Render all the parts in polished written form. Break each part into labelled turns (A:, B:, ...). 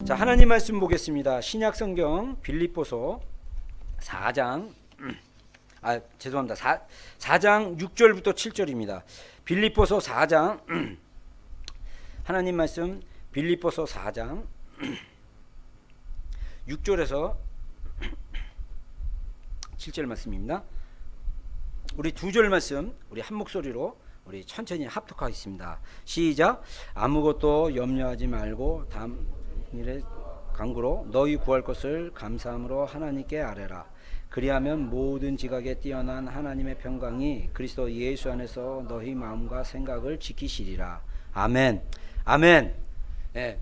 A: 자, 하나님 말씀 보겠습니다. 신약 성경 빌립보서 4장 죄송합니다. 4장 6절부터 7절입니다. 빌립보서 4장 하나님 말씀 빌립보서 4장 6절에서 7절 말씀입니다. 우리 두 절 말씀 우리 한 목소리로 우리 천천히 합독하겠습니다. 시작. 아무것도 염려하지 말고 다음 일에 간구로 너희 구할 것을 감사함으로 하나님께 아뢰라. 그리하면 모든 지각에 뛰어난 하나님의 평강이 그리스도 예수 안에서 너희 마음과 생각을 지키시리라. 아멘. 아멘. 네.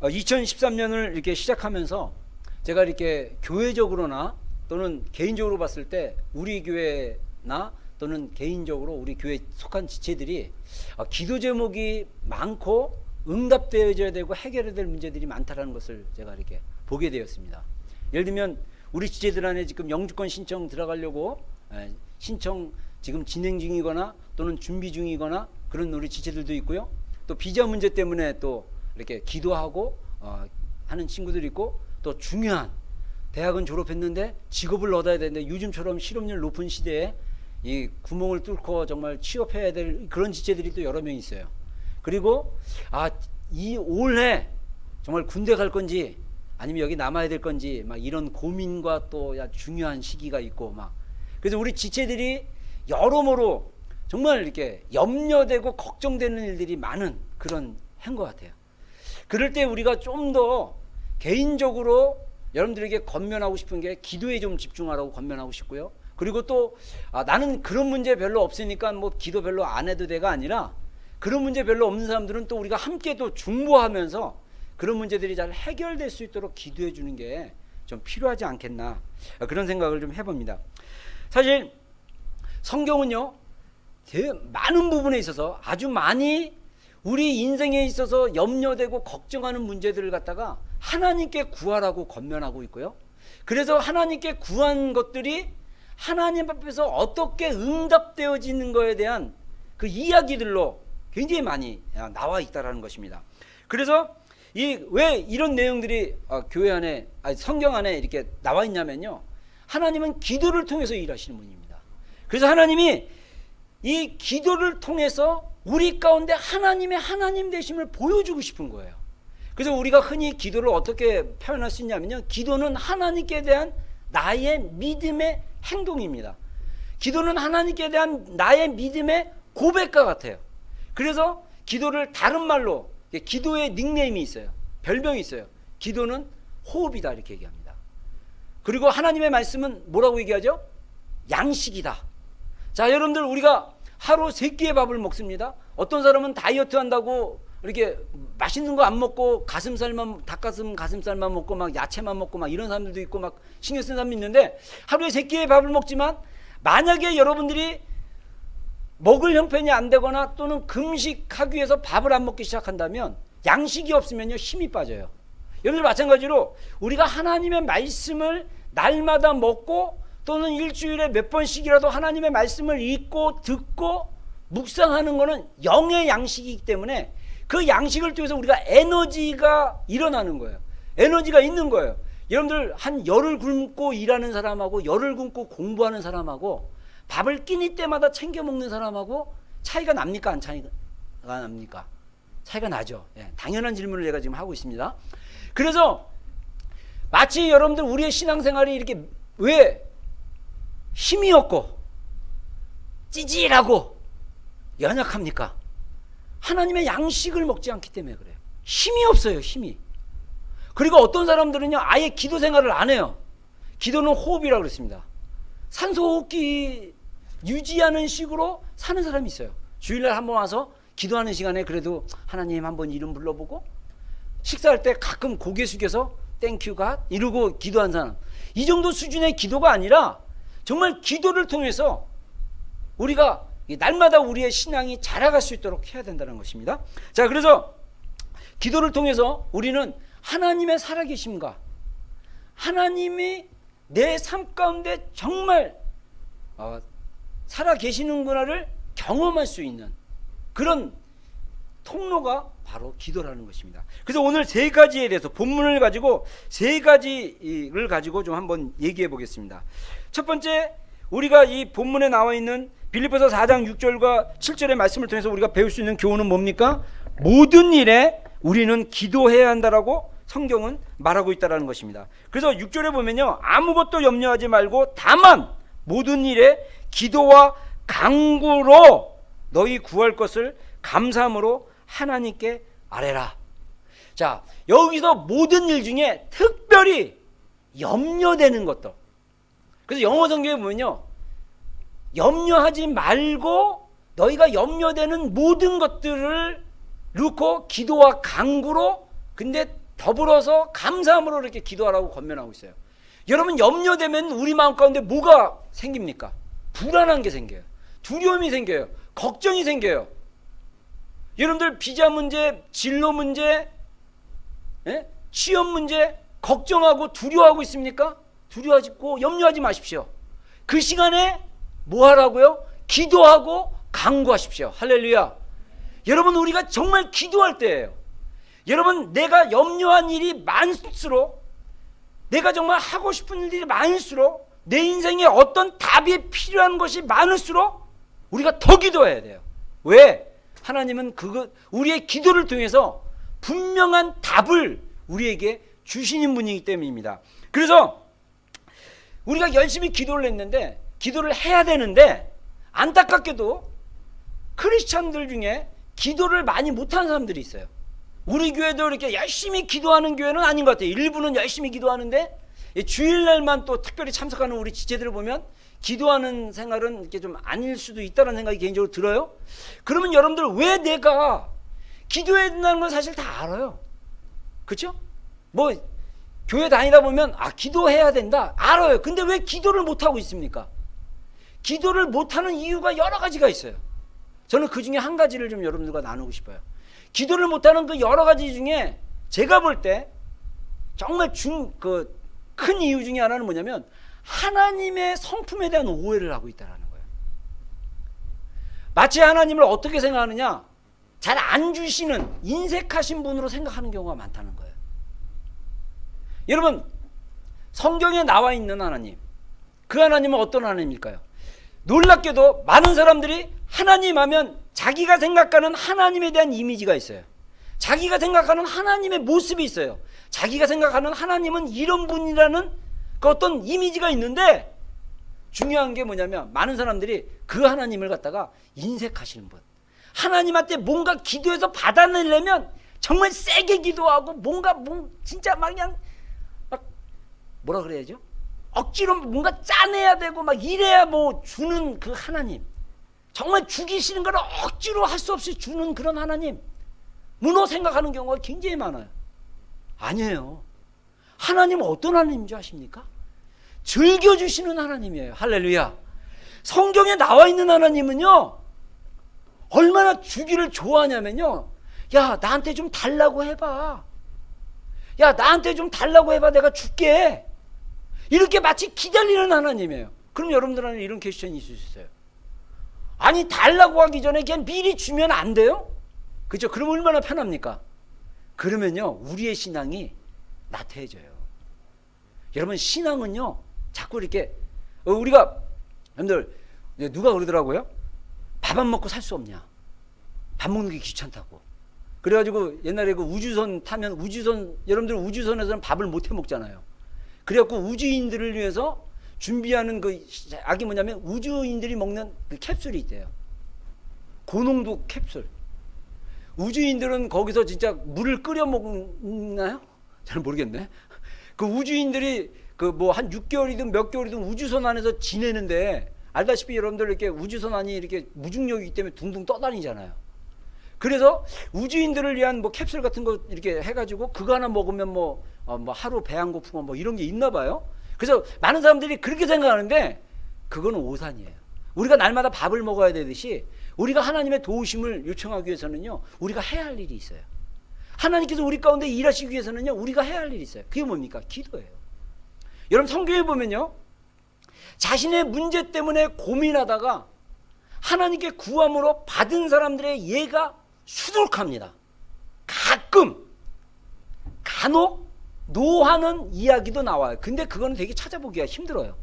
A: 2013년을 이렇게 시작하면서 제가 이렇게 교회적으로나 또는 개인적으로 봤을 때 우리 교회나 또는 개인적으로 우리 교회에 속한 지체들이 기도 제목이 많고 응답되어져야 되고 해결해야 될 문제들이 많다라는 것을 제가 이렇게 보게 되었습니다. 예를 들면 우리 지체들 안에 지금 영주권 신청 들어가려고 신청 지금 진행 중이거나 또는 준비 중이거나 그런 우리 지체들도 있고요. 또 비자 문제 때문에 또 이렇게 기도하고 하는 친구들이 있고, 또 중요한 대학은 졸업했는데 직업을 얻어야 되는데 요즘처럼 실업률 높은 시대에 이 구멍을 뚫고 정말 취업해야 될 그런 지체들이 또 여러 명 있어요. 그리고 이 올해 정말 군대 갈 건지 아니면 여기 남아야 될 건지 막 이런 고민과 또 중요한 시기가 있고 막, 그래서 우리 지체들이 여러모로 정말 이렇게 염려되고 걱정되는 일들이 많은 그런 해인 것 같아요. 그럴 때 우리가 좀 더 개인적으로 여러분들에게 권면하고 싶은 게 기도에 좀 집중하라고 권면하고 싶고요. 그리고 또 나는 그런 문제 별로 없으니까 뭐 기도 별로 안 해도 돼가 아니라, 그런 문제 별로 없는 사람들은 또 우리가 함께 또 중보하면서 그런 문제들이 잘 해결될 수 있도록 기도해 주는 게 좀 필요하지 않겠나, 그런 생각을 좀 해봅니다. 사실 성경은요 많은 부분에 있어서 아주 많이 우리 인생에 있어서 염려되고 걱정하는 문제들을 갖다가 하나님께 구하라고 권면하고 있고요. 그래서 하나님께 구한 것들이 하나님 앞에서 어떻게 응답되어지는 것에 대한 그 이야기들로 굉장히 많이 나와 있다라는 것입니다. 그래서 왜 이런 내용들이 교회 안에 성경 안에 이렇게 나와 있냐면요, 하나님은 기도를 통해서 일하시는 분입니다. 그래서 하나님이 이 기도를 통해서 우리 가운데 하나님의 하나님 되심을 보여주고 싶은 거예요. 그래서 우리가 흔히 기도를 어떻게 표현할 수 있냐면요, 기도는 하나님께 대한 나의 믿음의 행동입니다. 기도는 하나님께 대한 나의 믿음의 고백과 같아요. 그래서 기도를 다른 말로, 기도의 닉네임이 있어요. 별명이 있어요. 기도는 호흡이다 이렇게 얘기합니다. 그리고 하나님의 말씀은 뭐라고 얘기하죠? 양식이다. 자, 여러분들 우리가 하루 3끼의 밥을 먹습니다. 어떤 사람은 다이어트 한다고 이렇게 맛있는 거 안 먹고 닭가슴 가슴살만 먹고 막 야채만 먹고 막 이런 사람들도 있고 막 신경 쓰는 사람도 있는데, 하루에 3끼의 밥을 먹지만 만약에 여러분들이 먹을 형편이 안 되거나 또는 금식하기 위해서 밥을 안 먹기 시작한다면 양식이 없으면요 힘이 빠져요. 여러분들 마찬가지로 우리가 하나님의 말씀을 날마다 먹고 또는 일주일에 몇 번씩이라도 하나님의 말씀을 읽고 듣고 묵상하는 것은 영의 양식이기 때문에 그 양식을 통해서 우리가 에너지가 일어나는 거예요. 에너지가 있는 거예요. 여러분들 한 열을 굶고 일하는 사람하고 열을 굶고 공부하는 사람하고 밥을 끼니 때마다 챙겨 먹는 사람하고 차이가 납니까? 안 차이가 납니까? 차이가 나죠. 당연한 질문을 제가 지금 하고 있습니다. 그래서 마치 여러분들 우리의 신앙생활이 이렇게 왜 힘이 없고 찌질하고 연약합니까? 하나님의 양식을 먹지 않기 때문에 그래요. 힘이 없어요. 힘이. 그리고 어떤 사람들은요 아예 기도 생활을 안 해요. 기도는 호흡이라고 그랬습니다. 산소호흡기 유지하는 식으로 사는 사람이 있어요. 주일날 한번 와서 기도하는 시간에 그래도 하나님 한번 이름 불러보고, 식사할 때 가끔 고개 숙여서 땡큐 갓 이러고 기도한 사람, 이 정도 수준의 기도가 아니라 정말 기도를 통해서 우리가 날마다 우리의 신앙이 자라갈 수 있도록 해야 된다는 것입니다. 자, 그래서 기도를 통해서 우리는 하나님의 살아계심과 하나님이 내 삶 가운데 정말 살아계시는구나를 경험할 수 있는 그런 통로가 바로 기도라는 것입니다. 그래서 오늘 세 가지에 대해서 본문을 가지고 세 가지를 가지고 좀 한번 얘기해 보겠습니다. 첫 번째, 우리가 이 본문에 나와 있는 빌립보서 4장 6절과 7절의 말씀을 통해서 우리가 배울 수 있는 교훈은 뭡니까? 모든 일에 우리는 기도해야 한다라고 성경은 말하고 있다는 것입니다. 그래서 6절에 보면요, 아무것도 염려하지 말고 다만 모든 일에 기도와 간구로 너희 구할 것을 감사함으로 하나님께 아뢰라. 자, 여기서 모든 일 중에 특별히 염려되는 것도, 그래서 영어 성경에 보면요, 염려하지 말고 너희가 염려되는 모든 것들을 넣고 기도와 간구로, 근데 더불어서 감사함으로 이렇게 기도하라고 권면하고 있어요. 여러분, 염려되면 우리 마음 가운데 뭐가 생깁니까? 불안한 게 생겨요. 두려움이 생겨요. 걱정이 생겨요. 여러분들 비자 문제, 진로 문제, 취업 문제 걱정하고 두려워하고 있습니까? 두려워하고 염려하지 마십시오. 그 시간에 뭐 하라고요? 기도하고 간구하십시오. 할렐루야. 여러분, 우리가 정말 기도할 때예요. 여러분, 내가 염려한 일이 많을수록, 내가 정말 하고 싶은 일들이 많을수록, 내 인생에 어떤 답이 필요한 것이 많을수록 우리가 더 기도해야 돼요. 왜? 하나님은 우리의 기도를 통해서 분명한 답을 우리에게 주시는 분이기 때문입니다. 그래서 우리가 열심히 기도를 했는데, 기도를 해야 되는데, 안타깝게도 크리스찬들 중에 기도를 많이 못하는 사람들이 있어요. 우리 교회도 이렇게 열심히 기도하는 교회는 아닌 것 같아요. 일부는 열심히 기도하는데, 주일날만 또 특별히 참석하는 우리 지체들을 보면 기도하는 생활은 이렇게 좀 아닐 수도 있다는 생각이 개인적으로 들어요. 그러면 여러분들, 왜 내가 기도해야 된다는 건 사실 다 알아요. 그렇죠? 뭐 교회 다니다 보면 기도해야 된다 알아요. 근데 왜 기도를 못하고 있습니까? 기도를 못하는 이유가 여러 가지가 있어요. 저는 그 중에 한 가지를 좀 여러분들과 나누고 싶어요. 기도를 못하는 그 여러 가지 중에 제가 볼 때 정말 큰 이유 중에 하나는 뭐냐면, 하나님의 성품에 대한 오해를 하고 있다는 거예요. 마치 하나님을 어떻게 생각하느냐, 잘 안 주시는 인색하신 분으로 생각하는 경우가 많다는 거예요. 여러분, 성경에 나와 있는 하나님, 그 하나님은 어떤 하나님일까요? 놀랍게도 많은 사람들이 하나님 하면 자기가 생각하는 하나님에 대한 이미지가 있어요. 자기가 생각하는 하나님의 모습이 있어요. 자기가 생각하는 하나님은 이런 분이라는 그 어떤 이미지가 있는데, 중요한 게 뭐냐면, 많은 사람들이 그 하나님을 갖다가 인색하시는 분, 하나님한테 뭔가 기도해서 받아내려면 정말 세게 기도하고 진짜 그냥 뭐라 그래야죠? 억지로 뭔가 짜내야 되고 이래야 주는 그 하나님, 정말 주기시는 걸 억지로 할 수 없이 주는 그런 하나님 문어 생각하는 경우가 굉장히 많아요. 아니에요. 하나님은 어떤 하나님인 줄 아십니까? 즐겨주시는 하나님이에요. 할렐루야. 성경에 나와 있는 하나님은요, 얼마나 주기를 좋아하냐면요, 야, 나한테 좀 달라고 해봐. 야, 나한테 좀 달라고 해봐. 내가 줄게. 이렇게 마치 기다리는 하나님이에요. 그럼 여러분들한테 이런 퀘스천이 있을 수 있어요. 아니, 달라고 하기 전에 그냥 미리 주면 안 돼요? 그렇죠? 그럼 얼마나 편합니까? 그러면요, 우리의 신앙이 나태해져요. 여러분, 신앙은요, 자꾸 이렇게 우리가, 여러분들 누가 그러더라고요? 밥 안 먹고 살 수 없냐? 밥 먹는 게 귀찮다고. 그래가지고 옛날에 그 우주선 타면, 여러분들 우주선에서는 밥을 못 해 먹잖아요. 그래갖고 우주인들을 위해서 준비하는 그 약이 뭐냐면, 우주인들이 먹는 그 캡슐이 있대요. 고농도 캡슐. 우주인들은 거기서 진짜 물을 끓여 먹나요? 잘 모르겠네. 그 우주인들이 한 6개월이든 몇 개월이든 우주선 안에서 지내는데, 알다시피 여러분들 이렇게 우주선 안이 이렇게 무중력이기 때문에 둥둥 떠다니잖아요. 그래서 우주인들을 위한 캡슐 같은 거 이렇게 해가지고 그거 하나 먹으면 하루 배 안 고프고 이런 게 있나 봐요. 그래서 많은 사람들이 그렇게 생각하는데, 그거는 오산이에요. 우리가 날마다 밥을 먹어야 되듯이, 우리가 하나님의 도우심을 요청하기 위해서는요, 우리가 해야 할 일이 있어요. 하나님께서 우리 가운데 일하시기 위해서는요, 우리가 해야 할 일이 있어요. 그게 뭡니까? 기도예요. 여러분, 성경에 보면요, 자신의 문제 때문에 고민하다가 하나님께 구함으로 받은 사람들의 예가 수두룩합니다. 가끔 간혹 노하는 이야기도 나와요. 근데 그거는 되게 찾아보기가 힘들어요.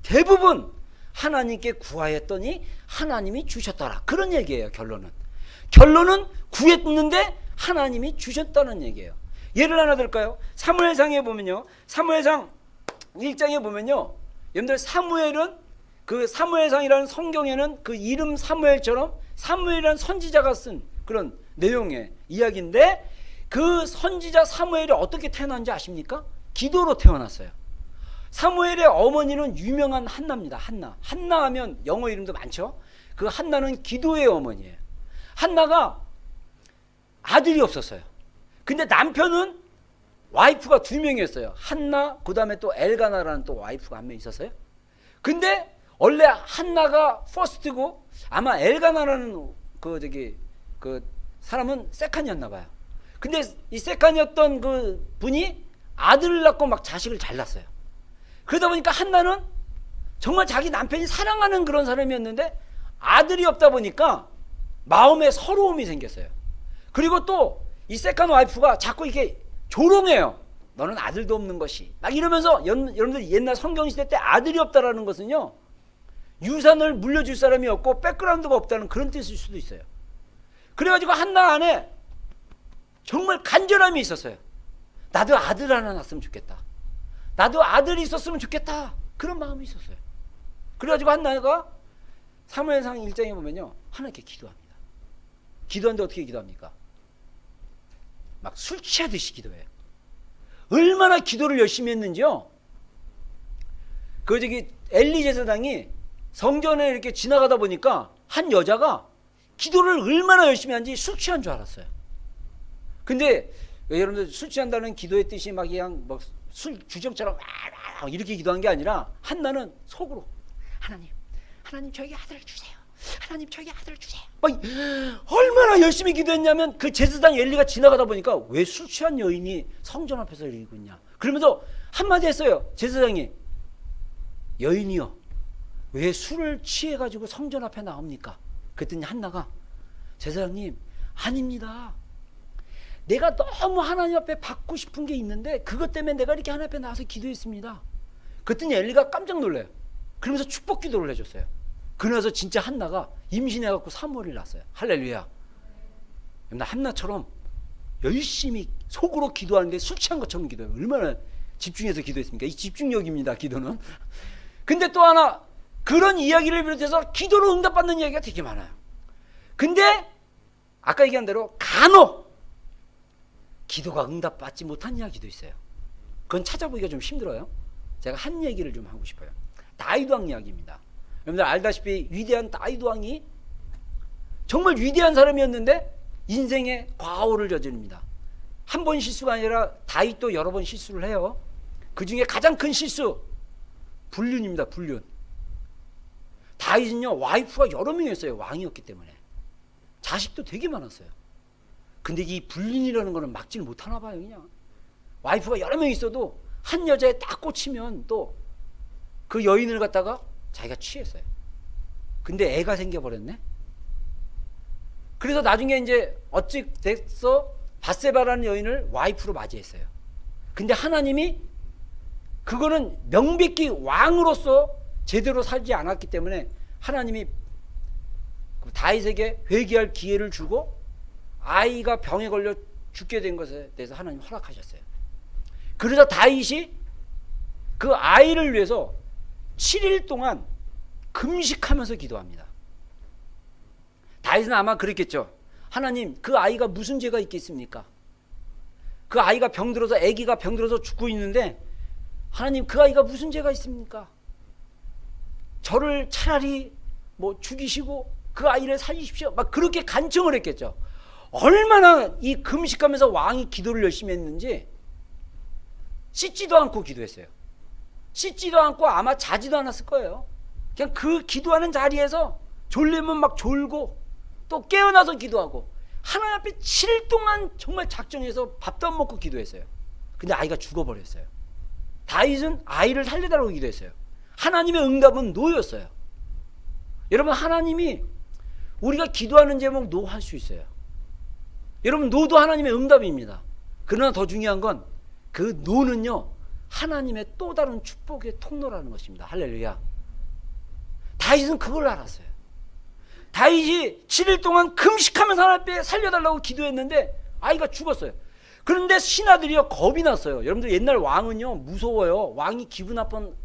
A: 대부분 하나님께 구하였더니 하나님이 주셨더라. 그런 얘기예요. 결론은 구했는데 하나님이 주셨다는 얘기예요. 예를 하나 들까요? 사무엘상에 보면요. 사무엘상 1장에 보면요. 여러분들 사무엘은 그 사무엘상이라는 성경에는 그 이름 사무엘처럼 사무엘이라는 선지자가 쓴 그런 내용의 이야기인데 그 선지자 사무엘이 어떻게 태어난지 아십니까? 기도로 태어났어요. 사무엘의 어머니는 유명한 한나입니다. 한나 하면 영어 이름도 많죠. 그 한나는 기도의 어머니예요. 한나가 아들이 없었어요. 근데 남편은 와이프가 2명이었어요. 한나, 그 다음에 또 엘가나라는 또 와이프가 1명 있었어요. 근데 원래 한나가 퍼스트고 아마 엘가나라는 그 사람은 세칸이었나 봐요. 근데 이 세칸이었던 그 분이 아들을 낳고 막 자식을 잘 낳았어요. 그러다 보니까 한나는 정말 자기 남편이 사랑하는 그런 사람이었는데 아들이 없다 보니까 마음에 서러움이 생겼어요. 그리고 또 이 세컨 와이프가 자꾸 이렇게 조롱해요. 너는 아들도 없는 것이 막 이러면서 여러분들 옛날 성경시대 때 아들이 없다라는 것은요 유산을 물려줄 사람이 없고 백그라운드가 없다는 그런 뜻일 수도 있어요. 그래가지고 한나 안에 정말 간절함이 있었어요. 나도 아들 하나 낳았으면 좋겠다. 나도 아들이 있었으면 좋겠다. 그런 마음이 있었어요. 그래가지고 한나가 사무엘상 1장에 보면요 하나님께 기도합니다. 기도하는데 어떻게 기도합니까? 막 술 취하듯이 기도해요. 얼마나 기도를 열심히 했는지요. 엘리 제사장이 성전에 이렇게 지나가다 보니까 한 여자가 기도를 얼마나 열심히 한지 술 취한 줄 알았어요. 근데 여러분들 술 취한다는 기도의 뜻이 막 그냥 막 술 주정처럼 이렇게 기도한 게 아니라 한나는 속으로 하나님 저에게 아들을 주세요. 하나님 저에게 아들을 주세요. 막 얼마나 열심히 기도했냐면 그 제사장 엘리가 지나가다 보니까 왜 술 취한 여인이 성전 앞에서 이러고 있냐. 그러면서 한마디 했어요. 제사장이 여인이요 왜 술을 취해가지고 성전 앞에 나옵니까? 그랬더니 한나가 제사장님 아닙니다. 내가 너무 하나님 앞에 받고 싶은 게 있는데 그것 때문에 내가 이렇게 하나님 앞에 나와서 기도했습니다. 그랬더니 엘리가 깜짝 놀래요. 그러면서 축복 기도를 해줬어요. 그러면서 진짜 한나가 임신해갖고 사무엘을 낳았어요. 할렐루야. 한나처럼 열심히 속으로 기도하는데 술 취한 것처럼 기도해요. 얼마나 집중해서 기도했습니까? 이 집중력입니다. 기도는. 근데 또 하나 그런 이야기를 비롯해서 기도로 응답받는 이야기가 되게 많아요. 근데 아까 얘기한 대로 간혹 기도가 응답받지 못한 이야기도 있어요. 그건 찾아보기가 좀 힘들어요. 제가 한 얘기를 좀 하고 싶어요. 다윗 왕 이야기입니다. 여러분들 알다시피 위대한 다윗 왕이 정말 위대한 사람이었는데 인생의 과오를 저지릅니다. 한 번 실수가 아니라 다윗도 여러 번 실수를 해요. 그 중에 가장 큰 실수 불륜입니다. 불륜. 다윗은요 와이프가 여러 명이었어요. 왕이었기 때문에 자식도 되게 많았어요. 근데 이 불륜이라는 거는 막지를 못하나 봐요. 그냥 와이프가 여러 명 있어도 한 여자에 딱 꽂히면 또 그 여인을 갖다가 자기가 취했어요. 근데 애가 생겨버렸네. 그래서 나중에 이제 어찌 됐어 밧세바라는 여인을 와이프로 맞이했어요. 근데 하나님이 그거는 명백히 왕으로서 제대로 살지 않았기 때문에 하나님이 다윗에게 회개할 기회를 주고 아이가 병에 걸려 죽게 된 것에 대해서 하나님 허락하셨어요. 그러자 다윗이 그 아이를 위해서 7일 동안 금식하면서 기도합니다. 다윗은 아마 그랬겠죠. 하나님 그 아이가 무슨 죄가 있겠습니까? 그 아이가 병들어서 아기가 병들어서 죽고 있는데 하나님 그 아이가 무슨 죄가 있습니까? 저를 차라리 뭐 죽이시고 그 아이를 살리십시오. 막 그렇게 간청을 했겠죠. 얼마나 이 금식하면서 왕이 기도를 열심히 했는지 씻지도 않고 기도했어요. 씻지도 않고 아마 자지도 않았을 거예요. 그냥 그 기도하는 자리에서 졸리면 막 졸고 또 깨어나서 기도하고 하나님 앞에 7일 동안 정말 작정해서 밥도 안 먹고 기도했어요. 근데 아이가 죽어버렸어요. 다윗은 아이를 살려달라고 기도했어요. 하나님의 응답은 노였어요. 여러분 하나님이 우리가 기도하는 제목 노할 수 있어요. 여러분, 노도 하나님의 응답입니다. 그러나 더 중요한 건 그 노는요, 하나님의 또 다른 축복의 통로라는 것입니다. 할렐루야. 다윗은 그걸 알았어요. 다윗이 7일 동안 금식하면서 하나님 앞에 살려달라고 기도했는데 아이가 죽었어요. 그런데 신하들이요, 겁이 났어요. 여러분들, 옛날 왕은요 무서워요. 왕이 기분 한 번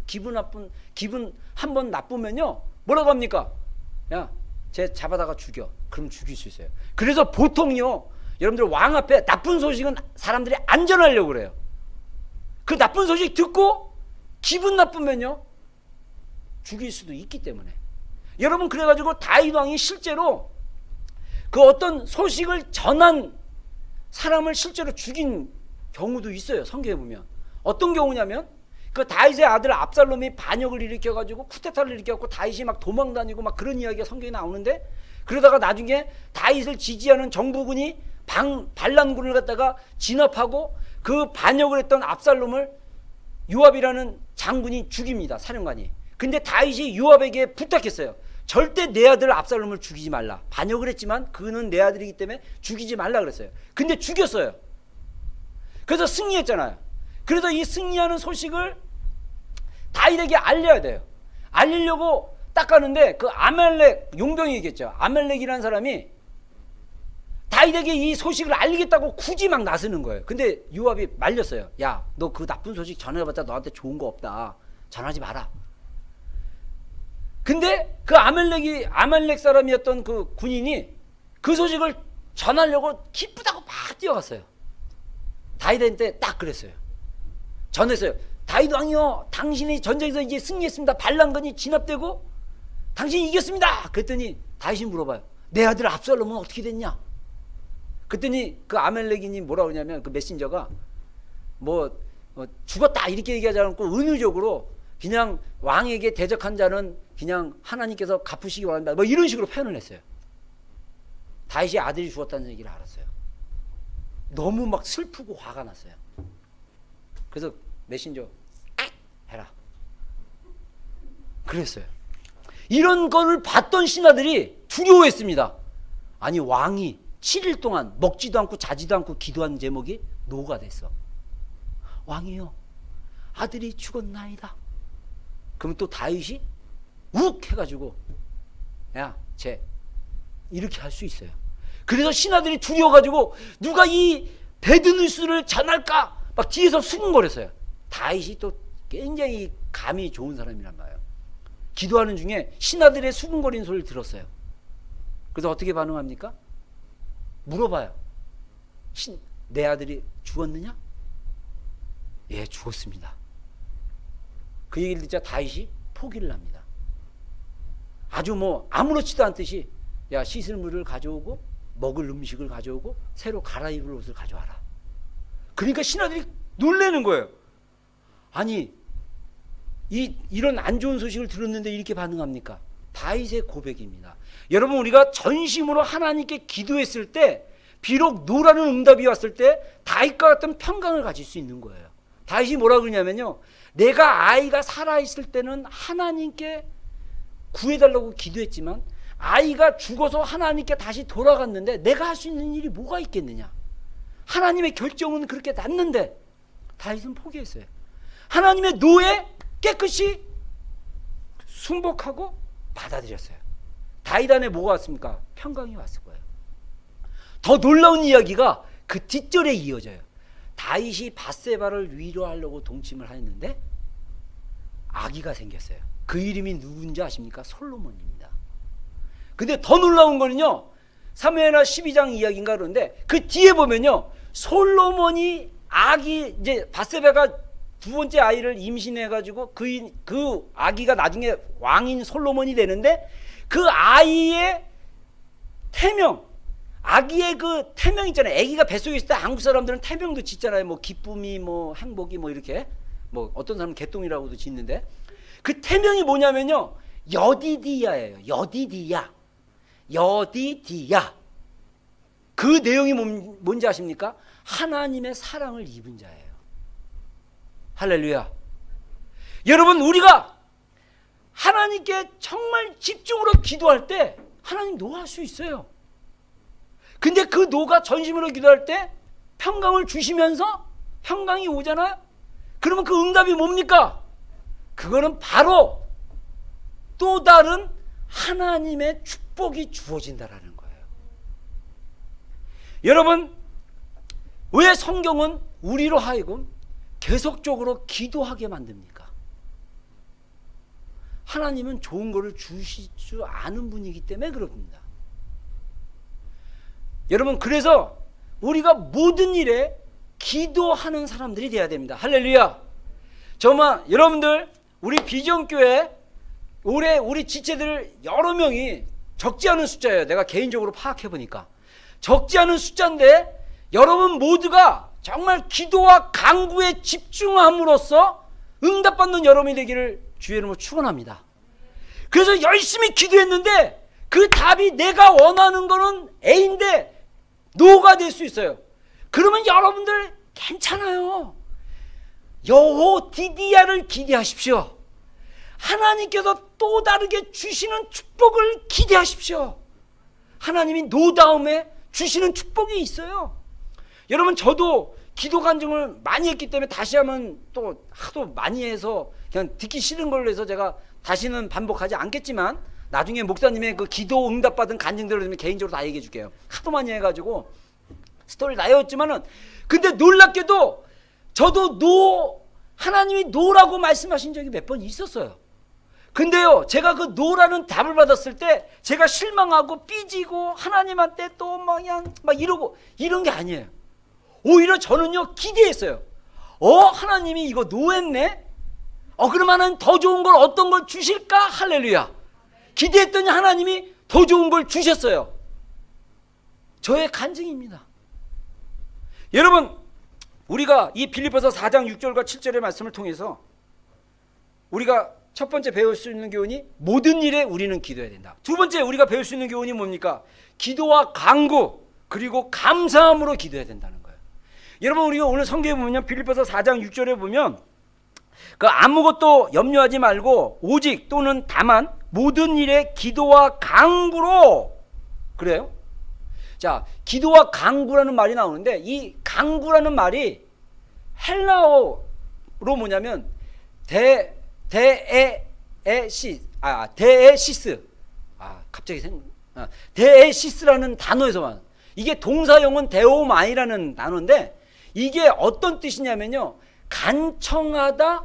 A: 나쁘면요 뭐라고 합니까? 야, 쟤 잡아다가 죽여. 그럼 죽일 수 있어요. 그래서 보통요, 여러분들, 왕 앞에 나쁜 소식은 사람들이 안 전하려고 그래요. 그 나쁜 소식 듣고 기분 나쁘면요 죽일 수도 있기 때문에. 여러분, 그래가지고 다윗 왕이 실제로 그 어떤 소식을 전한 사람을 실제로 죽인 경우도 있어요. 성경에 보면. 어떤 경우냐면, 그 다윗의 아들 압살롬이 반역을 일으켜가지고 쿠데타를 일으켜갖고 다윗이 막 도망다니고 막 그런 이야기가 성경에 나오는데, 그러다가 나중에 다윗을 지지하는 정부군이 반란군을 갖다가 진압하고 그 반역을 했던 압살롬을 요압이라는 장군이 죽입니다. 사령관이. 근데 다윗이 요압에게 부탁했어요. 절대 내 아들 압살롬을 죽이지 말라. 반역을 했지만 그는 내 아들이기 때문에 죽이지 말라 그랬어요. 근데 죽였어요. 그래서 승리했잖아요. 그래서 이 승리하는 소식을 다윗에게 알려야 돼요. 알리려고 딱 가는데 그 아말렉 용병이겠죠. 아말렉이라는 사람이 다윗에게 이 소식을 알리겠다고 굳이 막 나서는 거예요. 근데 요압이 말렸어요. 야, 너 그 나쁜 소식 전해봤자 너한테 좋은 거 없다. 전하지 마라. 근데 그 아말렉 사람이었던 그 군인이 그 소식을 전하려고 기쁘다고 막 뛰어갔어요. 다윗한테 딱 그랬어요. 전했어요. 다윗 왕이요, 당신이 전쟁에서 이제 승리했습니다. 반란군이 진압되고 당신이 이겼습니다. 그랬더니 다윗이 물어봐요. 내 아들 압살롬은 어떻게 됐냐? 그랬더니 그 아말렉인이 뭐라 그러냐면, 그 메신저가 죽었다 이렇게 얘기하지 않고 은유적으로 그냥 왕에게 대적한 자는 그냥 하나님께서 갚으시기 바랍니다, 뭐 이런 식으로 표현을 했어요. 다윗이 아들이 죽었다는 얘기를 알았어요. 너무 막 슬프고 화가 났어요. 그래서 메신저 해라 그랬어요. 이런 거를 봤던 신하들이 두려워했습니다. 아니, 왕이 7일 동안 먹지도 않고 자지도 않고 기도한 제목이 노가 됐어. 왕이요, 아들이 죽었나이다. 그러면 또 다윗이 욱 해가지고, 야, 쟤 이렇게 할 수 있어요. 그래서 신하들이 두려워가지고 누가 이 배드뉴스를 전할까 막 뒤에서 수군거렸어요. 다윗이 또 굉장히 감이 좋은 사람이란 말이에요. 기도하는 중에 신하들의 수군거리는 소리를 들었어요. 그래서 어떻게 반응합니까? 물어봐요. 내 아들이 죽었느냐? 예, 죽었습니다. 그 얘기를 듣자 다윗이 포기를 합니다. 아주 아무렇지도 않듯이, 야, 씻을 물을 가져오고 먹을 음식을 가져오고 새로 갈아입을 옷을 가져와라. 그러니까 신하들이 놀라는 거예요. 아니, 이런 안 좋은 소식을 들었는데 이렇게 반응합니까? 다윗의 고백입니다. 여러분, 우리가 전심으로 하나님께 기도했을 때, 비록 노라는 응답이 왔을 때 다윗과 같은 평강을 가질 수 있는 거예요. 다윗이 뭐라 그러냐면요, 내가 아이가 살아있을 때는 하나님께 구해달라고 기도했지만 아이가 죽어서 하나님께 다시 돌아갔는데 내가 할 수 있는 일이 뭐가 있겠느냐. 하나님의 결정은 그렇게 났는데 다윗은 포기했어요. 하나님의 노에 깨끗이 순복하고 받아들였어요. 다윗 안에 뭐가 왔습니까? 평강이 왔을 거예요. 더 놀라운 이야기가 그 뒷절에 이어져요. 다윗이 밧세바를 위로하려고 동침을 했는데 아기가 생겼어요. 그 이름이 누군지 아십니까? 솔로몬입니다. 근데 더 놀라운 거는요, 사무엘하 12장 이야기인가 그러는데 그 뒤에 보면요, 솔로몬이 이제 밧세바가 두 번째 아이를 임신해가지고 그 아기가 나중에 왕인 솔로몬이 되는데, 그 아이의 태명, 아기의 그 태명 있잖아요. 아기가 뱃속에 있을 때 한국 사람들은 태명도 짓잖아요. 기쁨이, 행복이, 이렇게. 어떤 사람은 개똥이라고도 짓는데, 그 태명이 뭐냐면요, 여디디야예요. 여디디야. 그 내용이 뭔지 아십니까? 하나님의 사랑을 입은 자예요. 할렐루야. 여러분, 우리가 하나님께 정말 집중으로 기도할 때 하나님 노할 수 있어요. 근데 그 노가 전심으로 기도할 때 평강을 주시면서 평강이 오잖아요. 그러면 그 응답이 뭡니까? 그거는 바로 또 다른 하나님의 축복이 주어진다라는 거예요. 여러분, 왜 성경은 우리로 하여금 계속적으로 기도하게 만듭니까? 하나님은 좋은 거를 주실 줄 아는 분이기 때문에 그렇습니다. 여러분, 그래서 우리가 모든 일에 기도하는 사람들이 돼야 됩니다. 할렐루야. 정말 여러분들, 우리 비전교회 올해 우리 지체들 여러 명이 적지 않은 숫자예요. 내가 개인적으로 파악해 보니까 적지 않은 숫자인데 여러분 모두가 정말 기도와 간구에 집중함으로써 응답받는 여러분이 되기를 주의 이름으로 축원합니다. 그래서 열심히 기도했는데 그 답이 내가 원하는 거는 A인데 노가 될 수 있어요. 그러면 여러분들 괜찮아요. 여호디디아를 기대하십시오. 하나님께서 또 다르게 주시는 축복을 기대하십시오. 하나님이 노 다음에 주시는 축복이 있어요. 여러분, 저도 기도 간증을 많이 했기 때문에 다시 하면 또 하도 많이 해서 그냥 듣기 싫은 걸로 해서 제가 다시는 반복하지 않겠지만 나중에 목사님의 그 기도 응답받은 간증들을 들으면 개인적으로 다 얘기해 줄게요. 하도 많이 해가지고 스토리 나였지만은, 근데 놀랍게도 저도 하나님이 노라고 말씀하신 적이 몇 번 있었어요. 근데요, 제가 그 노라는 답을 받았을 때 제가 실망하고 삐지고 하나님한테 또 그냥 막 이러고 이런 게 아니에요. 오히려 저는요, 기대했어요. 하나님이 이거 노했네? 그러면은 더 좋은 걸 어떤 걸 주실까? 할렐루야. 기대했더니 하나님이 더 좋은 걸 주셨어요. 저의 간증입니다. 여러분, 우리가 이 빌립보서 4장 6절과 7절의 말씀을 통해서 우리가 첫 번째 배울 수 있는 교훈이 모든 일에 우리는 기도해야 된다. 두 번째 우리가 배울 수 있는 교훈이 뭡니까? 기도와 간구 그리고 감사함으로 기도해야 된다는 거예요. 여러분, 우리가 오늘 성경에 보면 빌립보서 4장 6절에 보면 그 아무것도 염려하지 말고 오직 또는 다만 모든 일에 기도와 간구로, 그래요? 자, 기도와 간구라는 말이 나오는데 이 간구라는 말이 헬라어로 뭐냐면 데에시스라는 단어에서만, 이게 동사용은 데오마이라는 단어인데 이게 어떤 뜻이냐면요, 간청하다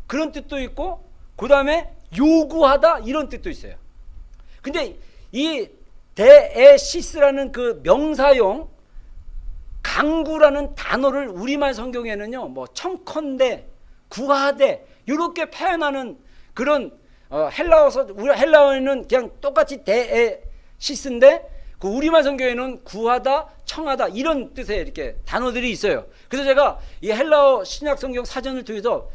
A: 그런 뜻도 있고 그 다음에 요구하다 이런 뜻도 있어요. 근데 이 데에시스라는 그 명사용 간구라는 단어를 우리말 성경에는요, 뭐 청컨대, 구하되 이렇게 표현하는 그런 헬라어에는 그냥 똑같이 데에시스인데 그 우리말 성경에는 구하다, 청하다 이런 뜻의 이렇게 단어들이 있어요. 그래서 제가 이 헬라어 신약 성경 사전을 통해서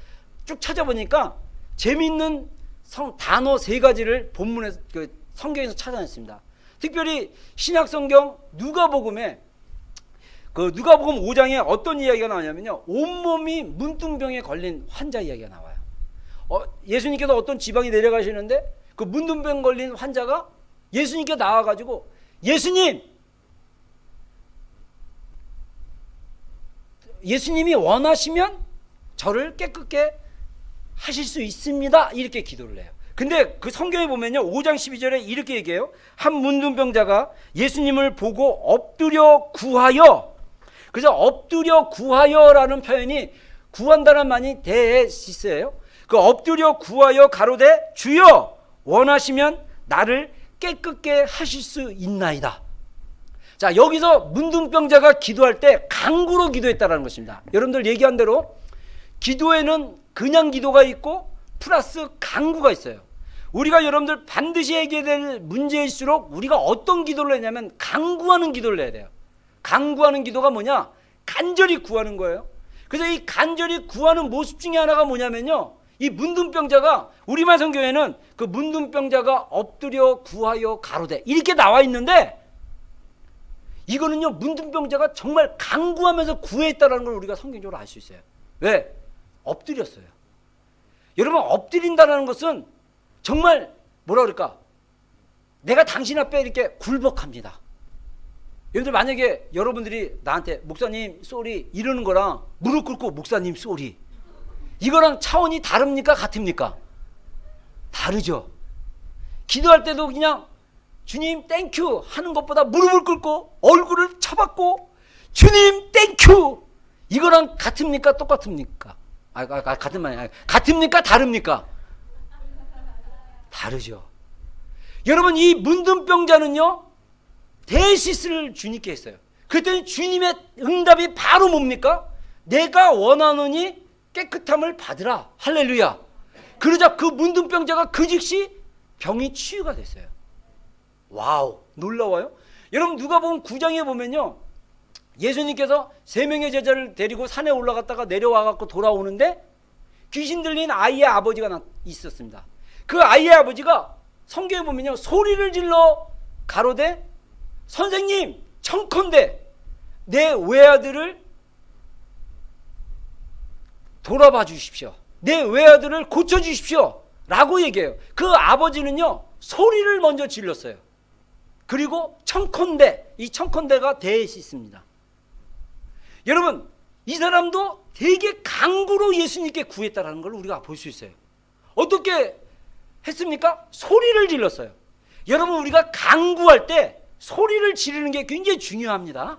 A: 쭉 찾아보니까 재미있는 단어 3가지를 본문에서 그 성경에서 찾아냈습니다. 특별히 신약 성경 누가복음에 그 누가복음 5장에 어떤 이야기가 나오냐면요, 온몸이 문둥병에 걸린 환자 이야기가 나와요. 예수님께서 어떤 지방에 내려가시는데 그 문둥병 걸린 환자가 예수님께 나와가지고, 예수님이 원하시면 저를 깨끗게 하실 수 있습니다, 이렇게 기도를 해요. 근데 그 성경에 보면요, 5장 12절에 이렇게 얘기해요. 한 문둥병자가 예수님을 보고 엎드려 구하여, 그래서 엎드려 구하여라는 표현이 구한다는 말이 데에시스예요. 그 엎드려 구하여 가로되 주여 원하시면 나를 깨끗게 하실 수 있나이다. 자, 여기서 문둥병자가 기도할 때 간구로 기도했다는 것입니다. 여러분들 얘기한 대로 기도에는 그냥 기도가 있고 플러스 간구가 있어요. 우리가 여러분들 반드시 해결해야 될 문제일수록 우리가 어떤 기도를 했냐면 간구하는 기도를 해야 돼요. 간구하는 기도가 뭐냐? 간절히 구하는 거예요. 그래서 이 간절히 구하는 모습 중에 하나가 뭐냐면요, 이 문둥병자가 우리말 성경에는 그 문둥병자가 엎드려 구하여 가로되 이렇게 나와 있는데, 이거는요 문둥병자가 정말 간구하면서 구했다는 걸 우리가 성경적으로 알 수 있어요. 왜? 엎드렸어요. 여러분, 엎드린다는 것은 정말 뭐라 그럴까, 내가 당신 앞에 이렇게 굴복합니다. 여러분들 만약에 여러분들이 나한테 목사님 쏘리 이러는 거랑 무릎 꿇고 목사님 쏘리 이거랑 차원이 다릅니까? 같습니까? 다르죠. 기도할 때도 그냥 주님 땡큐 하는 것보다 무릎을 꿇고 얼굴을 쳐박고 주님 땡큐 이거랑 같습니까? 똑같습니까? 같은 말이 아니라 같습니까? 다릅니까? 다르죠. 여러분 이 문둥병자는요 데시스를 주님께 했어요. 그랬더니 주님의 응답이 바로 뭡니까? 내가 원하노니 깨끗함을 받으라. 할렐루야. 그러자 그 문둥병자가 그 즉시 병이 치유가 됐어요. 와우, 놀라워요. 여러분 누가복음 9장에 보면요 예수님께서 3명의 제자를 데리고 산에 올라갔다가 내려와갖고 돌아오는데 귀신 들린 아이의 아버지가 있었습니다. 그 아이의 아버지가 성경에 보면요 소리를 질러 가로되 선생님 청컨대 내 외아들을 돌아봐 주십시오. 내 외아들을 고쳐 주십시오 라고 얘기해요. 그 아버지는요 소리를 먼저 질렀어요. 그리고 청컨대, 이 청컨대가 데시스입니다. 여러분 이 사람도 되게 강구로 예수님께 구했다라는 걸 우리가 볼 수 있어요. 어떻게 했습니까? 소리를 질렀어요. 여러분 우리가 강구할 때 소리를 지르는 게 굉장히 중요합니다.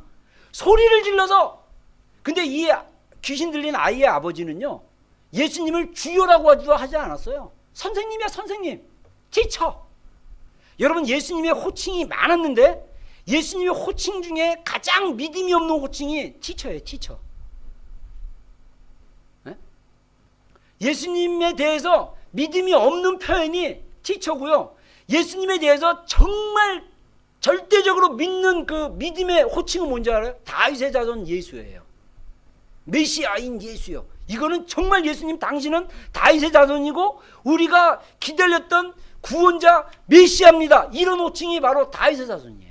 A: 소리를 질러서 근데 이 귀신 들린 아이의 아버지는요 예수님을 주여라고 하지 않았어요. 선생님이야 선생님, 티처. 여러분 예수님의 호칭이 많았는데 예수님의 호칭 중에 가장 믿음이 없는 호칭이 티처예요. 티처. 네? 예수님에 대해서 믿음이 없는 표현이 티처고요. 예수님에 대해서 정말 절대적으로 믿는 그 믿음의 호칭은 뭔지 알아요? 다윗의 자손 예수예요. 메시아인 예수요. 이거는 정말 예수님 당신은 다윗의 자손이고 우리가 기다렸던 구원자 메시아입니다. 이런 호칭이 바로 다윗의 자손이에요.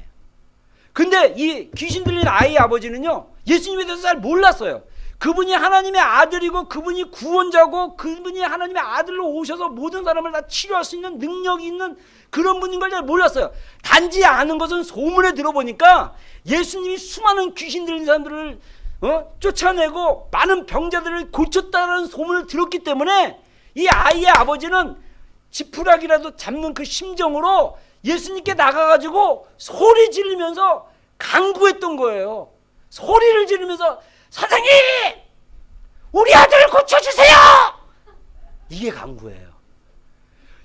A: 근데 이 귀신 들린 아이의 아버지는요 예수님에 대해서 잘 몰랐어요. 그분이 하나님의 아들이고 그분이 구원자고 그분이 하나님의 아들로 오셔서 모든 사람을 다 치료할 수 있는 능력이 있는 그런 분인 걸 잘 몰랐어요. 단지 아는 것은 소문에 들어보니까 예수님이 수많은 귀신 들린 사람들을 쫓아내고 많은 병자들을 고쳤다는 소문을 들었기 때문에 이 아이의 아버지는 지푸라기라도 잡는 그 심정으로 예수님께 나가가지고 소리 지르면서 간구했던 거예요. 소리를 지르면서 선생님 우리 아들을 고쳐주세요. 이게 간구예요.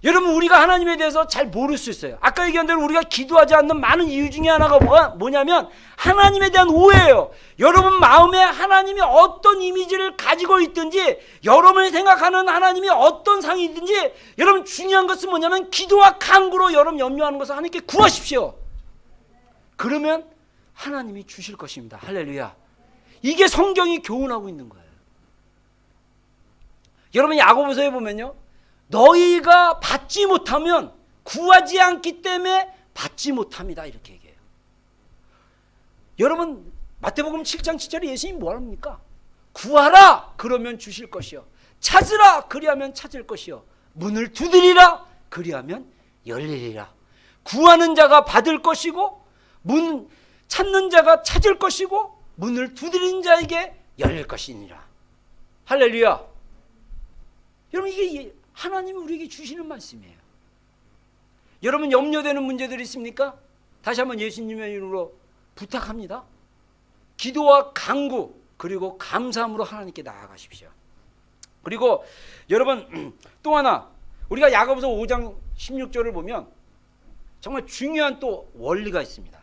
A: 여러분 우리가 하나님에 대해서 잘 모를 수 있어요. 아까 얘기한 대로 우리가 기도하지 않는 많은 이유 중에 하나가 뭐냐면 하나님에 대한 오해예요. 여러분 마음에 하나님이 어떤 이미지를 가지고 있든지 여러분이 생각하는 하나님이 어떤 상이든지 여러분 중요한 것은 뭐냐면 기도와 간구로 여러분 염려하는 것을 하나님께 구하십시오. 그러면 하나님이 주실 것입니다. 할렐루야. 이게 성경이 교훈하고 있는 거예요. 여러분 야고보서에 보면요 너희가 받지 못하면 구하지 않기 때문에 받지 못합니다 이렇게 얘기해요. 여러분 마태복음 7장 7절에 예수님이 뭐합니까? 구하라 그러면 주실 것이요 찾으라 그리하면 찾을 것이요 문을 두드리라 그리하면 열리리라. 구하는 자가 받을 것이고 문 찾는 자가 찾을 것이고 문을 두드리는 자에게 열릴 것이니라. 할렐루야. 여러분 이게 하나님이 우리에게 주시는 말씀이에요. 여러분 염려되는 문제들이 있습니까? 다시 한번 예수님의 이름으로 부탁합니다. 기도와 간구 그리고 감사함으로 하나님께 나아가십시오. 그리고 여러분 또 하나 우리가 야고보서 5장 16절을 보면 정말 중요한 또 원리가 있습니다.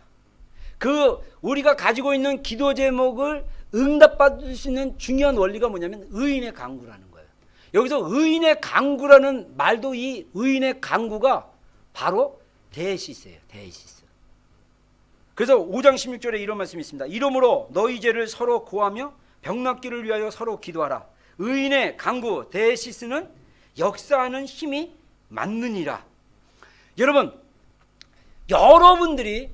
A: 그 우리가 가지고 있는 기도 제목을 응답받을 수 있는 중요한 원리가 뭐냐면 의인의 간구라는 거예요. 여기서 의인의 간구라는 말도 이 의인의 간구가 바로 데시스예요. 데시스. 그래서 5장 16절에 이런 말씀이 있습니다. 이러므로 너희 죄를 서로 고하며 병낫기를 위하여 서로 기도하라. 의인의 간구 데시스는 역사하는 힘이 많느니라. 여러분 여러분들이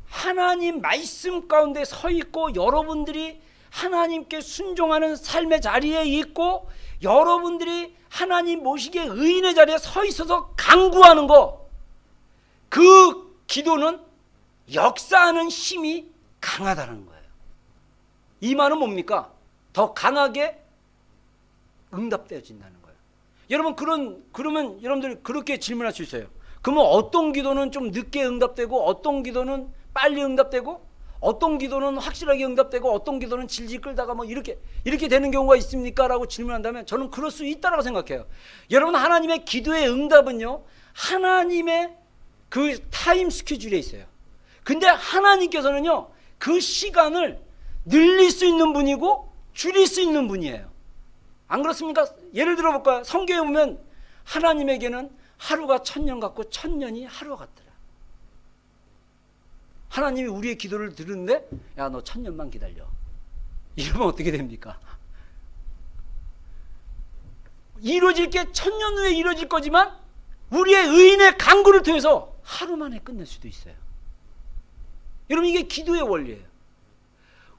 A: 하나님 말씀 가운데 서 있고 여러분들이 하나님께 순종하는 삶의 자리에 있고 여러분들이 하나님 모시기에 의인의 자리에 서 있어서 간구하는 거 그 기도는 역사하는 힘이 강하다는 거예요. 이 말은 뭡니까? 더 강하게 응답되어진다는 거예요. 여러분 그러면 여러분들 그렇게 질문할 수 있어요. 그러면 어떤 기도는 좀 늦게 응답되고 어떤 기도는 빨리 응답되고 어떤 기도는 확실하게 응답되고 어떤 기도는 질질 끌다가 뭐 이렇게 되는 경우가 있습니까? 라고 질문한다면 저는 그럴 수 있다라고 생각해요. 여러분 하나님의 기도의 응답은요 하나님의 그 타임 스케줄에 있어요. 근데 하나님께서는요 그 시간을 늘릴 수 있는 분이고 줄일 수 있는 분이에요. 안 그렇습니까? 예를 들어 볼까요? 성경에 보면 하나님에게는 하루가 1000년 같고 1000년이 하루와 같더라. 하나님이 우리의 기도를 들으는데 야 너 1000년만 기다려. 이러면 어떻게 됩니까? 이루어질 게 1000년 후에 이루어질 거지만 우리의 의인의 간구를 통해서 하루 만에 끝낼 수도 있어요. 여러분 이게 기도의 원리예요.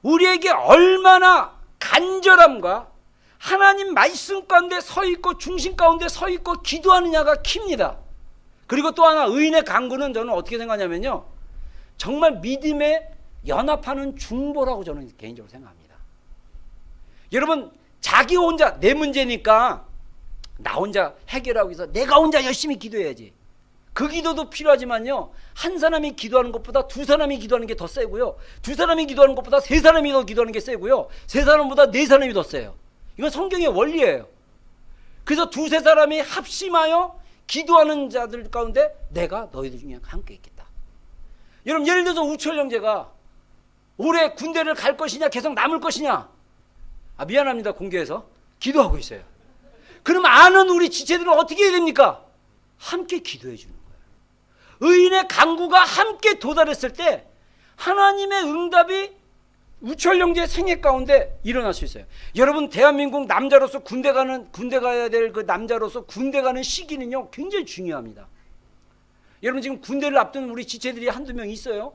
A: 우리에게 얼마나 간절함과 하나님 말씀 가운데 서 있고 중심 가운데 서 있고 기도하느냐가 킵니다. 그리고 또 하나 의인의 간구는 저는 어떻게 생각하냐면요 정말 믿음에 연합하는 중보라고 저는 개인적으로 생각합니다. 여러분 자기 혼자 내 문제니까 나 혼자 해결하기 위해서 내가 혼자 열심히 기도해야지. 그 기도도 필요하지만요 한 사람이 기도하는 것보다 두 사람이 기도하는 게 더 세고요 두 사람이 기도하는 것보다 세 사람이 더 기도하는 게 세고요 세 사람보다 네 사람이 더 세요. 이건 성경의 원리예요. 그래서 두세 사람이 합심하여 기도하는 자들 가운데 내가 너희들 중에 함께 있겠다. 여러분 예를 들어서 우철 형제가 올해 군대를 갈 것이냐 계속 남을 것이냐 미안합니다 공개해서 기도하고 있어요. 그럼 아는 우리 지체들은 어떻게 해야 됩니까? 함께 기도해 주는 거예요. 의인의 간구가 함께 도달했을 때 하나님의 응답이 우철 형제의 생애 가운데 일어날 수 있어요. 여러분 대한민국 남자로서 군대 가야 될 그 남자로서 군대 가는 시기는요 굉장히 중요합니다. 여러분 지금 군대를 앞둔 우리 지체들이 한두 명 있어요.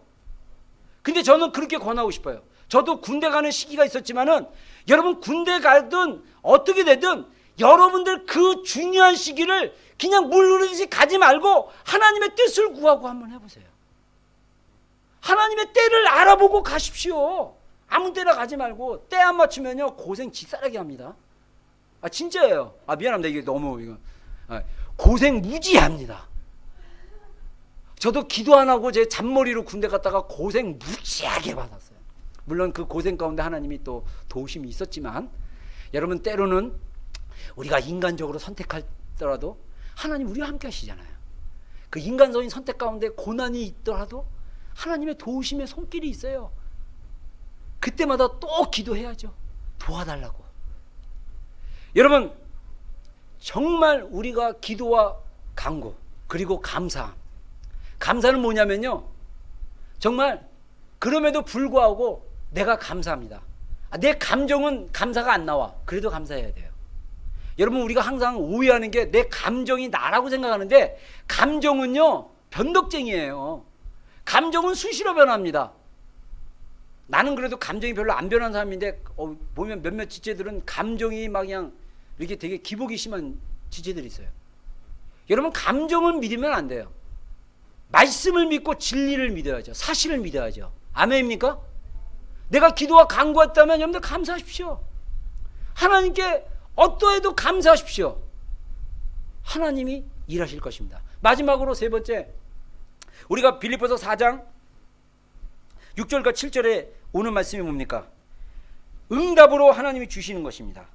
A: 근데 저는 그렇게 권하고 싶어요. 저도 군대 가는 시기가 있었지만은 여러분 군대 가든 어떻게 되든 여러분들 그 중요한 시기를 그냥 물 흐르듯이 가지 말고 하나님의 뜻을 구하고 한번 해보세요. 하나님의 때를 알아보고 가십시오. 아무 때나 가지 말고 때 안 맞추면요 고생 직사하게 합니다. 진짜예요. 미안합니다. 이게 너무 고생 무지합니다. 저도 기도 안 하고 제 잔머리로 군대 갔다가 고생 무지하게 받았어요. 물론 그 고생 가운데 하나님이 또 도우심이 있었지만 여러분 때로는 우리가 인간적으로 선택하더라도 하나님 우리와 함께 하시잖아요. 그 인간적인 선택 가운데 고난이 있더라도 하나님의 도우심의 손길이 있어요. 그때마다 또 기도해야죠. 도와달라고. 여러분 정말 우리가 기도와 간구 그리고 감사는 뭐냐면요 정말 그럼에도 불구하고 내가 감사합니다. 내 감정은 감사가 안 나와. 그래도 감사해야 돼요. 여러분 우리가 항상 오해하는 게 내 감정이 나라고 생각하는데 감정은요 변덕쟁이에요. 감정은 수시로 변합니다. 나는 그래도 감정이 별로 안 변한 사람인데 보면 몇몇 지체들은 감정이 막 그냥 이렇게 되게 기복이 심한 지체들이 있어요. 여러분 감정을 믿으면 안 돼요. 말씀을 믿고 진리를 믿어야죠. 사실을 믿어야죠. 아멘입니까? 내가 기도와 간구했다면 여러분들 감사하십시오. 하나님께 어떠해도 감사하십시오. 하나님이 일하실 것입니다. 마지막으로 세 번째 우리가 빌립보서 4장 6절과 7절에 오는 말씀이 뭡니까? 응답으로 하나님이 주시는 것입니다.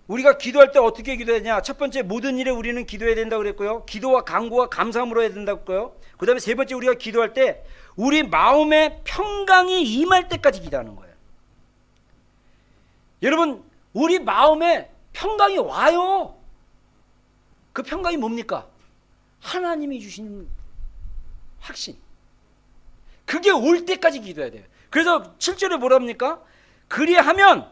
A: 우리가 기도할 때 어떻게 기도하냐? 첫 번째 모든 일에 우리는 기도해야 된다고 그랬고요. 기도와 간구와 감사함으로 해야 된다고 했고요. 그 다음에 세 번째 우리가 기도할 때 우리 마음의 평강이 임할 때까지 기도하는 거예요. 여러분 우리 마음에 평강이 와요. 그 평강이 뭡니까? 하나님이 주시는 확신. 그게 올 때까지 기도해야 돼요. 그래서 7절에 뭐라 합니까? 그리하면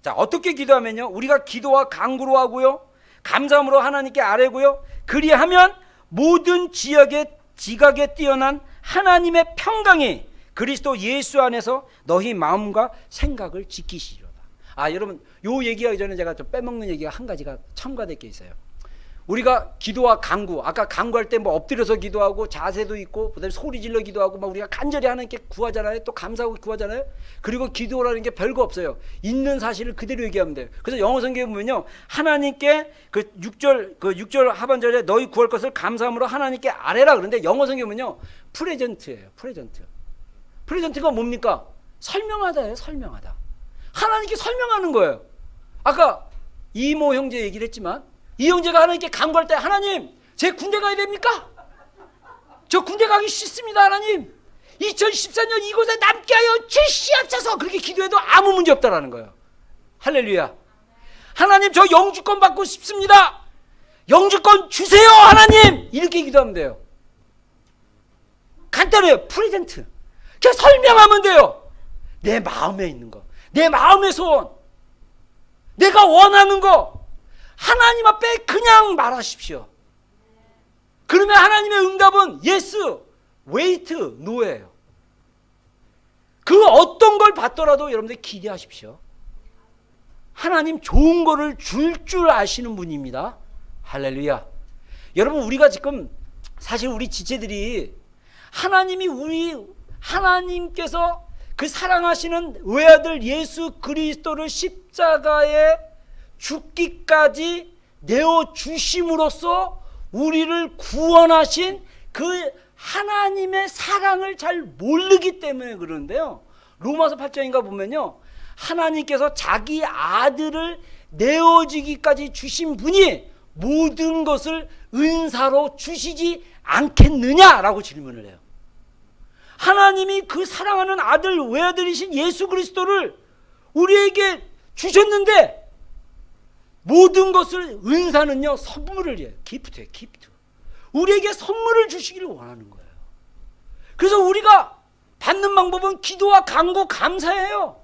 A: 자 어떻게 기도하면요 우리가 기도와 간구로 하고요 감사함으로 하나님께 아뢰고요 그리하면 모든 지각에 뛰어난 하나님의 평강이 그리스도 예수 안에서 너희 마음과 생각을 지키시리로다. 여러분 요 얘기하기 전에 제가 좀 빼먹는 얘기가 한 가지가 첨가될 게 있어요. 우리가 기도와 간구, 아까 간구할 때 뭐 엎드려서 기도하고 자세도 있고 그다음에 소리 질러 기도하고 막 우리가 간절히 하나님께 구하잖아요. 또 감사하고 구하잖아요. 그리고 기도라는 게 별거 없어요. 있는 사실을 그대로 얘기하면 돼요. 그래서 영어 성경에 보면요, 하나님께 그 6절 하반절에 너희 구할 것을 감사함으로 하나님께 아뢰라. 그런데 영어 성경에 보면요, 프레젠트예요. 프레젠트가 뭡니까? 설명하다예요. 설명하다. 하나님께 설명하는 거예요. 아까 이모 형제 얘기를 했지만, 이 형제가 하나님께 간구할 때, 하나님, 제 군대 가야 됩니까? 저 군대 가기 싫습니다, 하나님. 2014년 이곳에 남게 하여 주시옵소서. 그렇게 기도해도 아무 문제 없다라는 거예요. 할렐루야. 하나님, 저 영주권 받고 싶습니다. 영주권 주세요, 하나님. 이렇게 기도하면 돼요. 간단해요. 프레젠트. 그냥 설명하면 돼요. 내 마음에 있는 거, 내 마음의 소원, 내가 원하는 거 하나님 앞에 그냥 말하십시오. 그러면 하나님의 응답은 yes, wait, no예요. 그 어떤 걸 받더라도 여러분들 기대하십시오. 하나님 좋은 거를 줄 아시는 분입니다. 할렐루야. 여러분, 우리가 지금 사실 우리 지체들이 하나님께서 그 사랑하시는 외아들 예수 그리스도를 십자가에 죽기까지 내어주심으로써 우리를 구원하신 그 하나님의 사랑을 잘 모르기 때문에 그러는데요, 로마서 8장인가 보면요, 하나님께서 자기 아들을 내어주기까지 주신 분이 모든 것을 은사로 주시지 않겠느냐라고 질문을 해요. 하나님이 그 사랑하는 아들 외아들이신 예수 그리스도를 우리에게 주셨는데, 모든 것을, 은사는요 선물을 해요. 기프트예요. 기프트. 우리에게 선물을 주시기를 원하는 거예요. 그래서 우리가 받는 방법은 기도와 간구, 감사예요.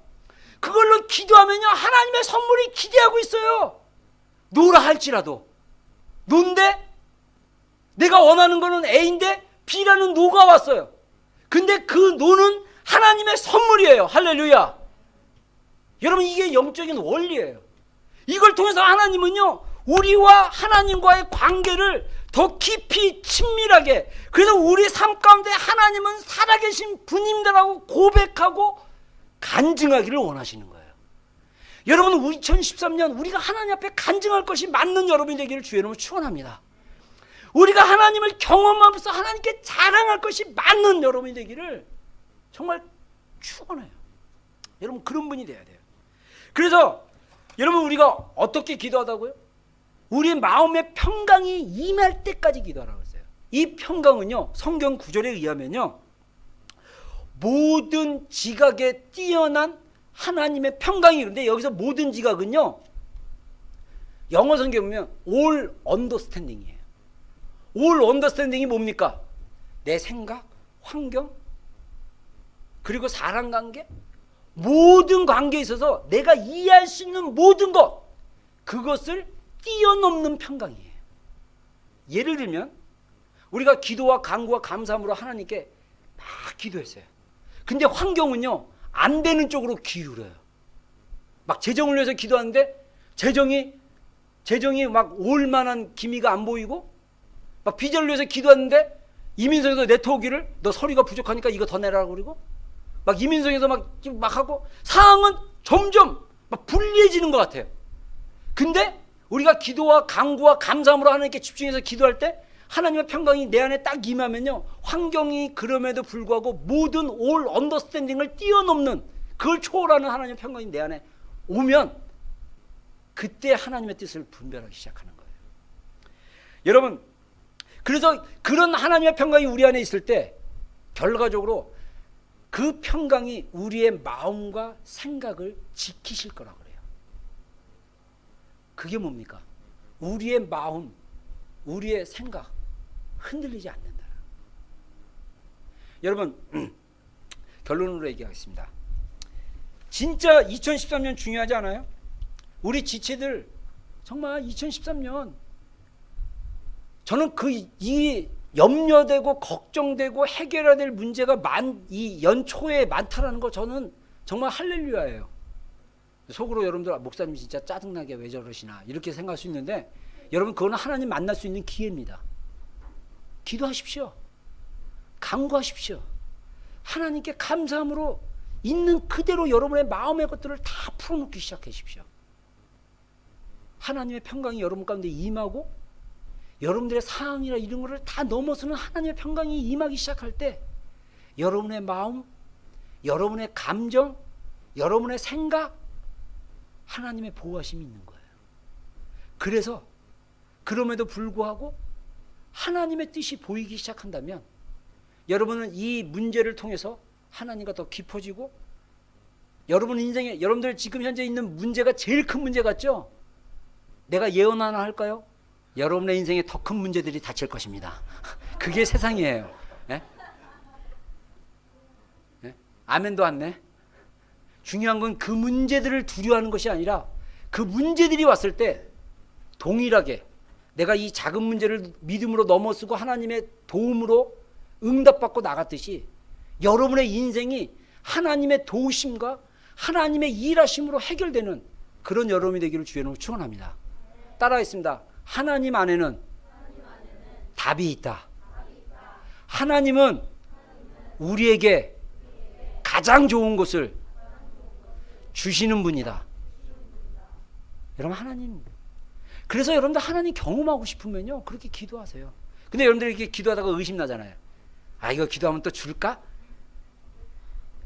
A: 그걸로 기도하면요 하나님의 선물이 기대하고 있어요. 노라 할지라도. 노인데 내가 원하는 거는 A인데 B라는 노가 왔어요. 근데 그 노는 하나님의 선물이에요. 할렐루야. 여러분, 이게 영적인 원리예요. 이걸 통해서 하나님은요 우리와 하나님과의 관계를 더 깊이 친밀하게, 그래서 우리 삶 가운데 하나님은 살아계신 분임이라고 고백하고 간증하기를 원하시는 거예요. 여러분, 2013년 우리가 하나님 앞에 간증할 것이 맞는 여러분이 되기를 주의 이름으로 축원합니다. 우리가 하나님을 경험하면서 하나님께 자랑할 것이 맞는 여러분이 되기를 정말 축원해요. 여러분, 그런 분이 돼야 돼요. 그래서 여러분, 우리가 어떻게 기도하다고요? 우리 마음의 평강이 임할 때까지 기도하라고 했어요. 이 평강은요 성경 구절에 의하면요 모든 지각에 뛰어난 하나님의 평강이, 그런데 여기서 모든 지각은요 영어 성경에 보면 all understanding이에요. all understanding이 뭡니까? 내 생각, 환경, 그리고 사람 관계, 모든 관계에 있어서 내가 이해할 수 있는 모든 것, 그것을 뛰어넘는 평강이에요. 예를 들면 우리가 기도와 간구와 감사함으로 하나님께 막 기도했어요. 근데 환경은요 안 되는 쪽으로 기울어요. 막 재정을 위해서 기도하는데 재정이 막 올 만한 기미가 안 보이고, 막 비전을 위해서 기도하는데 이민석에서 네트워크를 너 서류가 부족하니까 이거 더 내라고 그러고, 막 이민석에서 막 하고 상황은 점점 막 불리해지는 것 같아요. 근데 우리가 기도와 간구와 감사함으로 하나님께 집중해서 기도할 때 하나님의 평강이 내 안에 딱 임하면요 환경이 그럼에도 불구하고 모든 all understanding을 뛰어넘는, 그걸 초월하는 하나님의 평강이 내 안에 오면 그때 하나님의 뜻을 분별하기 시작하는 거예요. 여러분, 그래서 그런 하나님의 평강이 우리 안에 있을 때 결과적으로 그 평강이 우리의 마음과 생각을 지키실 거라고 그래요. 그게 뭡니까? 우리의 마음, 우리의 생각 흔들리지 않는다. 여러분, 결론으로 얘기하겠습니다. 진짜 2013년 중요하지 않아요? 우리 지체들 정말 2013년, 저는 이 염려되고 걱정되고 해결해야 될 문제가 이 연초에 많다라는 거 저는 정말 할렐루야예요. 속으로 여러분들 목사님 진짜 짜증나게 왜 저러시나 이렇게 생각할 수 있는데, 여러분 그거는 하나님 만날 수 있는 기회입니다. 기도하십시오. 간구하십시오. 하나님께 감사함으로 있는 그대로 여러분의 마음의 것들을 다 풀어놓기 시작하십시오. 하나님의 평강이 여러분 가운데 임하고 여러분들의 상황이나 이런 것을 다 넘어서는 하나님의 평강이 임하기 시작할 때 여러분의 마음, 여러분의 감정, 여러분의 생각, 하나님의 보호하심이 있는 거예요. 그래서 그럼에도 불구하고 하나님의 뜻이 보이기 시작한다면 여러분은 이 문제를 통해서 하나님과 더 깊어지고 여러분 인생에 여러분들 지금 현재 있는 문제가 제일 큰 문제 같죠? 내가 예언 하나 할까요? 여러분의 인생에 더 큰 문제들이 닥칠 것입니다. 그게 세상이에요. 예? 예? 아멘도 안 내? 중요한 건 그 문제들을 두려워하는 것이 아니라 그 문제들이 왔을 때 동일하게 내가 이 작은 문제를 믿음으로 넘어서고 하나님의 도움으로 응답받고 나갔듯이 여러분의 인생이 하나님의 도우심과 하나님의 일하심으로 해결되는 그런 여러분이 되기를 주의 이름으로 축원합니다. 따라하겠습니다. 하나님 안에는 답이 있다. 하나님은 우리에게 가장 좋은 것을 주시는 분이다. 여러분 하나님, 그래서 여러분들 하나님 경험하고 싶으면요 그렇게 기도하세요. 근데 여러분들 이렇게 기도하다가 의심나잖아요. 아 이거 기도하면 또 줄까?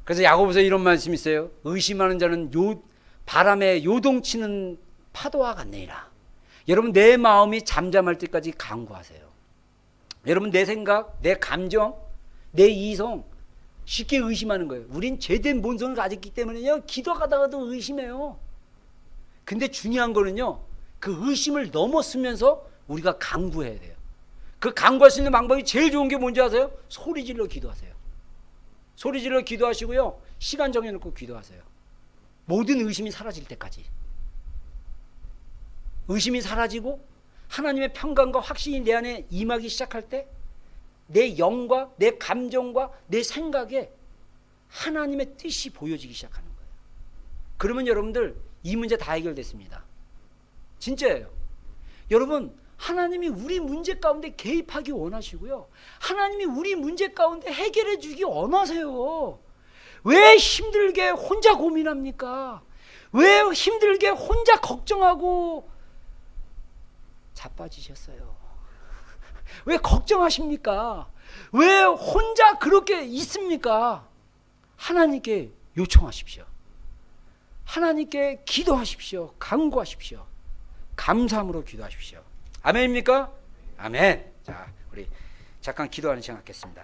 A: 그래서 야고보서 이런 말씀이 있어요. 의심하는 자는 바람에 요동치는 파도와 같네이라. 여러분 내 마음이 잠잠할 때까지 간구하세요. 여러분 내 생각, 내 감정, 내 이성 쉽게 의심하는 거예요. 우린 죄된 본성을 가졌기 때문에요 기도하다가도 의심해요. 근데 중요한 거는요 그 의심을 넘어서면서 우리가 간구해야 돼요. 그 간구할 수 있는 방법이 제일 좋은 게 뭔지 아세요? 소리 질러 기도하세요. 소리 질러 기도하시고요 시간 정해놓고 기도하세요. 모든 의심이 사라질 때까지. 의심이 사라지고 하나님의 평강과 확신이 내 안에 임하기 시작할 때 내 영과 내 감정과 내 생각에 하나님의 뜻이 보여지기 시작하는 거예요. 그러면 여러분들 이 문제 다 해결됐습니다. 진짜예요. 여러분 하나님이 우리 문제 가운데 개입하기 원하시고요 하나님이 우리 문제 가운데 해결해 주기 원하세요. 왜 힘들게 혼자 고민합니까? 왜 힘들게 혼자 걱정하고 자빠지셨어요? 왜 걱정하십니까? 왜 혼자 그렇게 있습니까? 하나님께 요청하십시오. 하나님께 기도하십시오. 간구하십시오. 감사함으로 기도하십시오. 아멘입니까? 아멘. 자, 우리 잠깐 기도하는 시간 갖겠습니다.